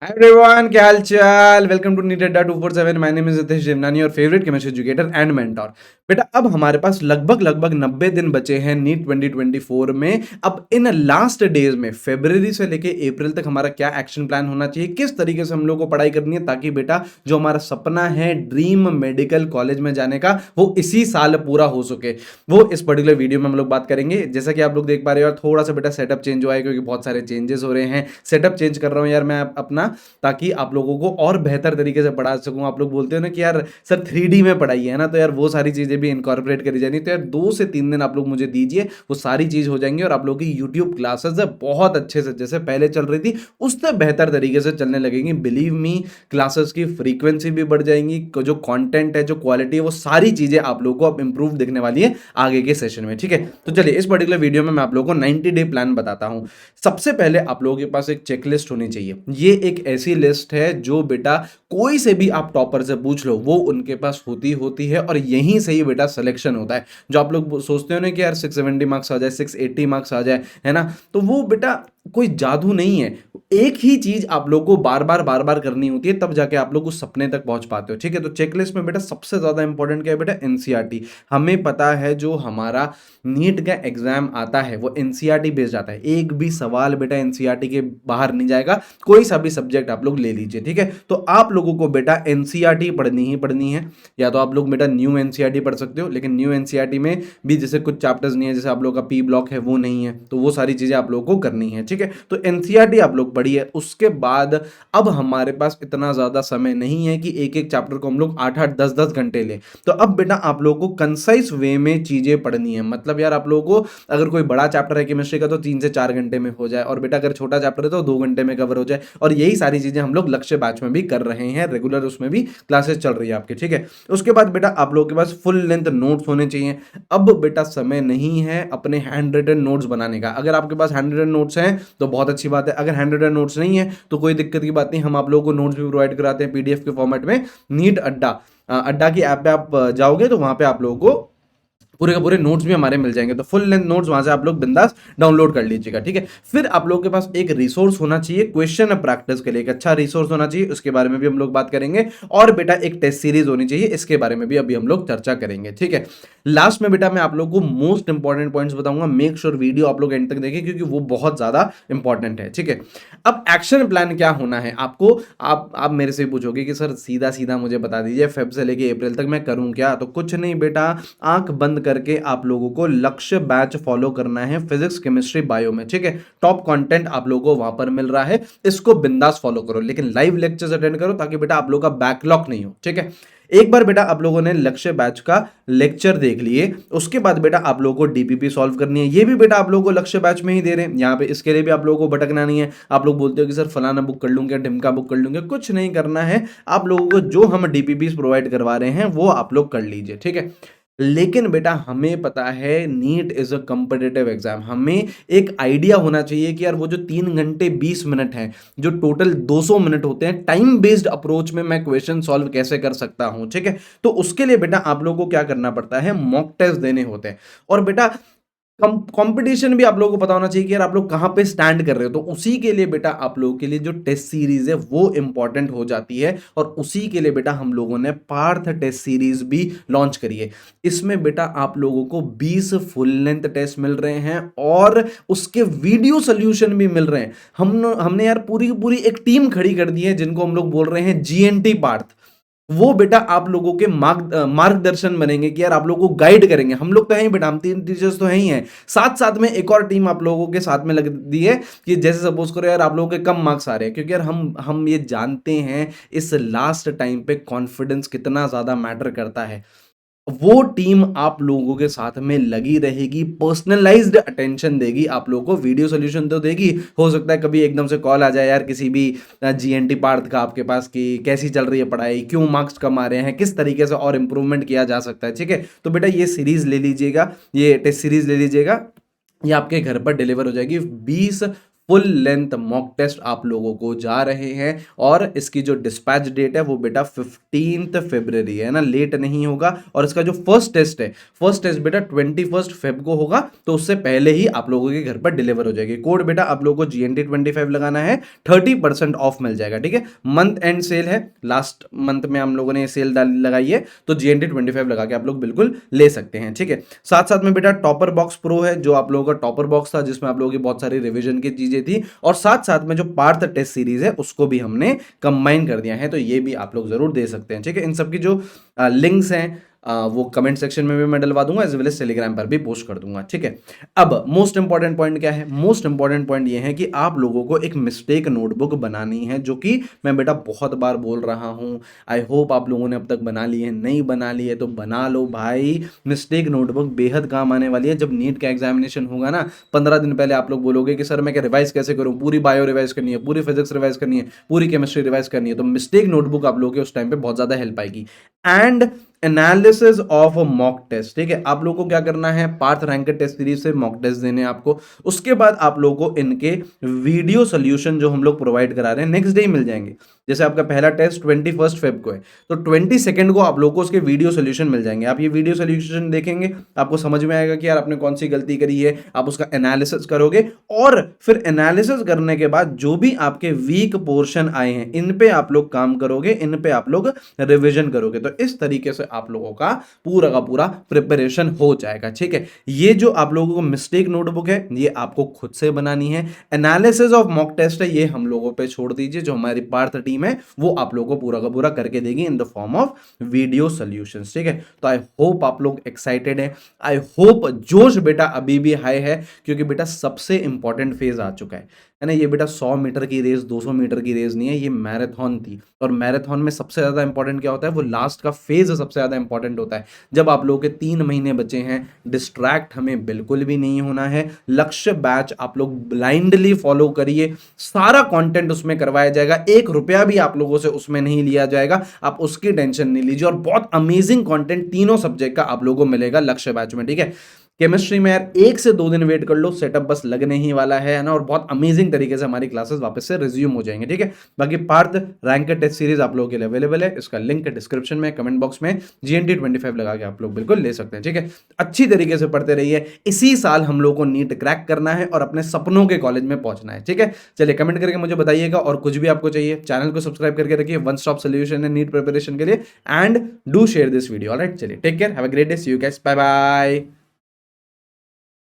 Hi everyone, क्या हाल चाल। Welcome to NEET Adda 247। My name is Ritesh Devnani और favourite chemistry educator and mentor. बेटा अब हमारे पास लगभग 90 दिन बचे हैं नीट 2024 में। अब इन लास्ट डेज में फरवरी से लेके अप्रैल तक हमारा क्या एक्शन प्लान होना चाहिए, किस तरीके से हम लोग को पढ़ाई करनी है ताकि बेटा जो हमारा सपना है ड्रीम मेडिकल कॉलेज में जाने का वो इसी साल पूरा हो सके, वो इस पर्टिकुलर वीडियो में हम लोग बात करेंगे। जैसा कि आप लोग देख पा रहे हो यार, थोड़ा सा बेटा सेटअप चेंज हुआ है क्योंकि बहुत सारे चेंजेस हो रहे हैं। सेटअप चेंज कर रहा हूँ यार मैं अपना, ताकि आप लोगों को और बेहतर तरीके से पढ़ा सकूं। आप लोग बोलते हो ना कि यार सर 3D में पढ़ाइए, है ना, तो यार वो सारी चीज़ें भी इनकॉर्पोरेट करी जानी। तो यार 2 से 3 दिन आप लोग मुझे दीजिए, वो सारी चीज़ हो जाएंगी और आप लोगों की यूट्यूब क्लासेस बहुत अच्छे से जैसे पहले चल रही थी उससे बेहतर तरीके से चलने लगेंगी। बिलीव मी, क्लासेस की फ्रीक्वेंसी भी बढ़ जाएंगी, जो कंटेंट है, जो क्वालिटी है, वो सारी चीज़ें आप लोगों को अब इंप्रूव दिखने वाली है आगे के सेशन में। ठीक है, तो चलिए इस पर्टिकुलर वीडियो में मैं आप लोगों को 90 डे प्लान बताता हूं। सबसे पहले आप लोगों के पास एक चेकलिस्ट होनी चाहिए। ये एक ऐसी लिस्ट है जो बेटा कोई से भी आप टॉपर से पूछ लो वो उनके पास होती होती है और यहीं से ही बेटा सिलेक्शन होता है। जो आप लोग सोचते हो ना कि यार 670 मार्क्स आ जाए, 680 मार्क्स आ जाए, है ना, तो वो बेटा कोई जादू नहीं है। एक ही चीज आप लोग को बार बार करनी होती है, तब जाके आप लोग उस सपने तक पहुंच पाते हो। ठीक है, तो चेकलिस्ट में बेटा सबसे ज्यादा इंपॉर्टेंट क्या है बेटा? एनसीईआरटी। हमें पता है जो हमारा नीट का एग्जाम आता है वो एनसीईआरटी बेस्ड आता है। एक भी सवाल बेटा एनसीईआरटी के बाहर नहीं जाएगा, कोई सा भी सब्जेक्ट आप लोग ले लीजिए। ठीक है, तो आप लोगों को बेटा एनसीईआरटी पढ़नी ही पढ़नी है। या तो आप लोग बेटा न्यू एनसीईआरटी पढ़ सकते हो, लेकिन न्यू एनसीईआरटी में भी जैसे कुछ चैप्टर्स नहीं है, जैसे आप लोग का पी ब्लॉक है वो नहीं है, तो वो सारी चीजें आप लोगों को करनी है। ठीक है, तो एनसीईआरटी आप लोग पढ़िए। उसके बाद अब हमारे पास इतना ज्यादा समय नहीं है कि एक एक चैप्टर को हम लोग 8-8 10-10 घंटे ले। तो अब बेटा आप लोगों को कंसाइज वे में चीजें पढ़नी है। मतलब यार आप लोगों को अगर कोई बड़ा चैप्टर है केमिस्ट्री का तो 3 से 4 घंटे में हो जाए, और बेटा अगर छोटा चैप्टर है तो 2 घंटे में कवर हो जाए। और यही सारी चीजें हम लोग लक्ष्य बैच में भी कर रहे हैं, रेगुलर उसमें भी क्लासेस चल रही है आपकी। ठीक है, उसके बाद बेटा आप लोगों के पास फुल लेंथ नोट्स होने चाहिए। अब बेटा समय नहीं है अपने हैंड रिटन नोट्स बनाने का। अगर आपके पास हैंड रिटन नोट्स हैं तो बहुत अच्छी बात है, अगर हैंड रिटन नोट्स नहीं है तो कोई दिक्कत की बात नहीं, हम आप लोगों को नोट्स भी प्रोवाइड कराते हैं पीडीएफ के फॉर्मेट में। नीट अड्डा अड्डा की ऐप पे आप जाओगे तो वहां पे आप लोगों को पूरे के पूरे नोट्स भी हमारे मिल जाएंगे। तो फुल लेंथ नोट्स वहां से आप लोग बिंदास डाउनलोड कर लीजिएगा। ठीक है, फिर आप लोगों के पास एक रिसोर्स होना चाहिए क्वेश्चन प्रैक्टिस के लिए, एक अच्छा रिसोर्स होना चाहिए, उसके बारे में भी हम लोग बात करेंगे। और बेटा एक टेस्ट सीरीज होनी चाहिए, इसके बारे में भी अभी हम लोग चर्चा करेंगे। ठीक है, लास्ट में बेटा मैं आप लोग को मोस्ट इंपॉर्टेंट पॉइंट्स बताऊंगा। मेक श्योर वीडियो आप लोग एंड तक देखें क्योंकि वो बहुत ज्यादा इंपॉर्टेंट है। ठीक है, अब एक्शन प्लान क्या होना है आपको? आप मेरे से पूछोगे कि सर सीधा सीधा मुझे बता दीजिए फेब से लेके अप्रैल तक मैं करूं क्या? तो कुछ नहीं बेटा, आंख बंद करके आप लोगों को लक्ष्य बैच फॉलो करना है फिजिक्स केमिस्ट्री बायो में। ठीक है, टॉप कंटेंट आप लोगों को वहां पर मिल रहा है, इसको बिंदास फॉलो करो, लेकिन लाइव लेक्चर्स अटेंड करो ताकि बेटा आप लोगों का बैकलॉग नहीं हो। ठीक है, एक बार बेटा आप लोगों ने लक्ष्य बैच का लेक्चर देख लिए, उसके बाद बेटा आप लोगों को डीपीपी सॉल्व करनी है। ये भी बेटा आप लोगों को लक्ष्य बैच में ही दे रहे हैं, यहाँ पे इसके लिए भी आप लोगों को भटकना नहीं है। आप लोग बोलते हो कि सर फलाना बुक कर लूंगा, ढिमका बुक कर लूंगा, कुछ नहीं करना है। आप लोगों को जो हम डीपीपी प्रोवाइड करवा रहे हैं वो आप लोग कर लीजिए। ठीक है, लेकिन बेटा हमें पता है NEET is a competitive exam. हमें एक आइडिया होना चाहिए कि यार वो जो 3 घंटे 20 मिनट है, जो टोटल 200 मिनट होते हैं, टाइम बेस्ड अप्रोच में मैं क्वेश्चन सॉल्व कैसे कर सकता हूं। ठीक है, तो उसके लिए बेटा आप लोगों को क्या करना पड़ता है? मॉक टेस्ट देने होते हैं। और बेटा कंपटीशन भी आप लोगों को पता होना चाहिए कि यार आप लोग कहां पे स्टैंड कर रहे हो। तो उसी के लिए बेटा आप लोगों के लिए जो टेस्ट सीरीज है वो इंपॉर्टेंट हो जाती है, और उसी के लिए बेटा हम लोगों ने पार्थ टेस्ट सीरीज भी लॉन्च करी है। इसमें बेटा आप लोगों को 20 फुल लेंथ टेस्ट मिल रहे हैं और उसके वीडियो सोल्यूशन भी मिल रहे हैं। हमने यार पूरी पूरी एक टीम खड़ी कर दी है जिनको हम लोग बोल रहे हैं जीएनटी पार्थ। वो बेटा आप लोगों के मार्गदर्शन बनेंगे कि यार आप लोगों को गाइड करेंगे। हम लोग तो हैं ही बेटा, हम 3 टीचर्स तो हैं ही हैं, साथ साथ में एक और टीम आप लोगों के साथ में लग दी है कि जैसे सपोज करो यार आप लोगों के कम मार्क्स आ रहे हैं, क्योंकि यार हम ये जानते हैं इस लास्ट टाइम पे कॉन्फिडेंस कितना ज्यादा मैटर करता है। वो टीम आप लोगों के साथ में लगी रहेगी, पर्सनलाइज्ड अटेंशन देगी, आप लोगों को वीडियो सोल्यूशन तो देगी। हो सकता है कभी एकदम से कॉल आ जाए यार किसी भी जीएनटी पार्थ का आपके पास कि कैसी चल रही है पढ़ाई, क्यों मार्क्स कम आ रहे हैं, किस तरीके से और इंप्रूवमेंट किया जा सकता है। ठीक है, तो बेटा ये सीरीज ले लीजिएगा, ये टेस्ट सीरीज ले लीजिएगा, ये आपके घर पर डिलीवर हो जाएगी। 20 फुल लेंथ मॉक टेस्ट आप लोगों को जा रहे हैं और इसकी जो डिस्पैच डेट है वो बेटा 15 फरवरी है ना, लेट नहीं होगा। और इसका जो फर्स्ट टेस्ट है, फर्स्ट टेस्ट बेटा 21 फेब को होगा, तो उससे पहले ही आप लोगों के घर पर डिलीवर हो जाएगी। कोड बेटा आप लोगों को GNT25 लगाना है, 30% ऑफ मिल जाएगा, ठीक है। मंथ एंड सेल है, लास्ट मंथ में हम लोगों ने सेल लगाई है, तो GNT25 लगा के आप लोग बिल्कुल ले सकते हैं, ठीक है। साथ साथ में बेटा टॉपर बॉक्स प्रो है, जो आप लोगों का टॉपर बॉक्स था जिसमें आप लोगों की बहुत सारी रिवीजन की चीजें थी, और साथ साथ में जो पार्थ टेस्ट सीरीज है उसको भी हमने कंबाइन कर दिया है, तो ये भी आप लोग जरूर दे सकते हैं, ठीक है। इन सब की जो लिंक्स हैं वो कमेंट सेक्शन में भी मैं डलवा दूंगा, एज वेल एज टेलीग्राम पर भी पोस्ट कर दूंगा, ठीक है। अब मोस्ट इंपॉर्टेंट पॉइंट क्या है? मोस्ट इंपॉर्टेंट पॉइंट ये है कि आप लोगों को एक मिस्टेक नोटबुक बनानी है, जो कि मैं बेटा बहुत बार बोल रहा हूं। आई होप आप लोगों ने अब तक बना ली है, नहीं बना ली है तो बना लो भाई। मिस्टेक नोटबुक बेहद काम आने वाली है। जब नीट का एग्जामिनेशन होगा ना, 15 दिन पहले आप लोग बोलोगे कि सर मैं क्या रिवाइज कैसे करूं, पूरी बायो रिवाइज करनी है, पूरी फिजिक्स रिवाइज करनी है, पूरी केमिस्ट्री रिवाइज करनी है, तो मिस्टेक नोटबुक आप लोगों के उस टाइम पे बहुत ज्यादा हेल्प आएगी। And analysis of mock test, ठीक है। आप लोगों को क्या करना है, पार्थ रैंक टेस्ट सीरीज से मॉक टेस्ट देने हैं आपको। उसके बाद आप लोगों को इनके वीडियो सोल्यूशन जो हम लोग प्रोवाइड करा रहे हैं नेक्स्ट डे मिल जाएंगे। जैसे आपका पहला टेस्ट 21 फेब को है, तो 22 को आप लोगों को उसके वीडियो सोल्यूशन मिल जाएंगे। आप ये वीडियो सोल्यूशन देखेंगे, आपको समझ में आएगा कि यार आपने कौन सी गलती करी है, आप उसका एनालिसिस करोगे, और फिर एनालिसिस करने के बाद जो भी आपके वीक पोर्शन आए हैं इन पे आप लोग काम करोगे, इन पे आप लोग रिविजन करोगे। तो इस तरीके से आप लोगों का पूरा प्रिपरेशन हो जाएगा, ठीक है। ये जो आप लोगों को मिस्टेक नोटबुक है ये आपको खुद से बनानी है। एनालिसिस ऑफ मॉक टेस्ट है ये हम लोगों पे छोड़ दीजिए, जो हमारी पार्थ टीम है वो आप लोगों को पूरा का पूरा करके देगी in the form of video solutions, ठीक है। तो आई होप आप लोग एक्साइटेड है, आई होप जोश बेटा अभी भी हाई है, क्योंकि बेटा सबसे इंपॉर्टेंट फेज आ चुका है ना। ये बेटा 100 मीटर की रेस, 200 मीटर की रेस नहीं है, ये मैराथन थी। और मैराथन में सबसे ज्यादा इंपॉर्टेंट क्या होता है, वो लास्ट का फेज सबसे ज्यादा इंपॉर्टेंट होता है। जब आप लोगों के 3 महीने बचे हैं, डिस्ट्रैक्ट हमें बिल्कुल भी नहीं होना है। लक्ष्य बैच आप लोग ब्लाइंडली फॉलो करिए, सारा कंटेंट उसमें करवाया जाएगा, 1 रुपया भी आप लोगों से उसमें नहीं लिया जाएगा, आप उसकी टेंशन नहीं लीजिए। और बहुत अमेजिंग कंटेंट तीनों सब्जेक्ट का आप लोगों को मिलेगा लक्ष्य बैच में, ठीक है। केमिस्ट्री में यार 1 से 2 दिन वेट कर लो, सेटअप बस लगने ही वाला है ना, और बहुत अमेजिंग तरीके से हमारी क्लासेस वापस से रिज्यूम हो जाएंगे, ठीक है। बाकी पार्थ रैंक टेस्ट सीरीज आप लोगों के लिए अवेलेबल है, इसका लिंक डिस्क्रिप्शन में, कमेंट बॉक्स में GNT25 लगा के आप लोग बिल्कुल ले सकते हैं, ठीक है। अच्छी तरीके से पढ़ते रहिए, इसी साल हम लोग को नीट क्रैक करना है और अपने सपनों के कॉलेज में पहुंचना है, ठीक है। चलिए कमेंट करके मुझे बताइएगा, और कुछ भी आपको चाहिए चैनल को सब्सक्राइब करके रखिए, वन स्टॉप सोल्यूशन है नीट प्रिपरेशन के लिए, and do share this video, alright. चलिए take care, have a great day, see you guys, bye bye.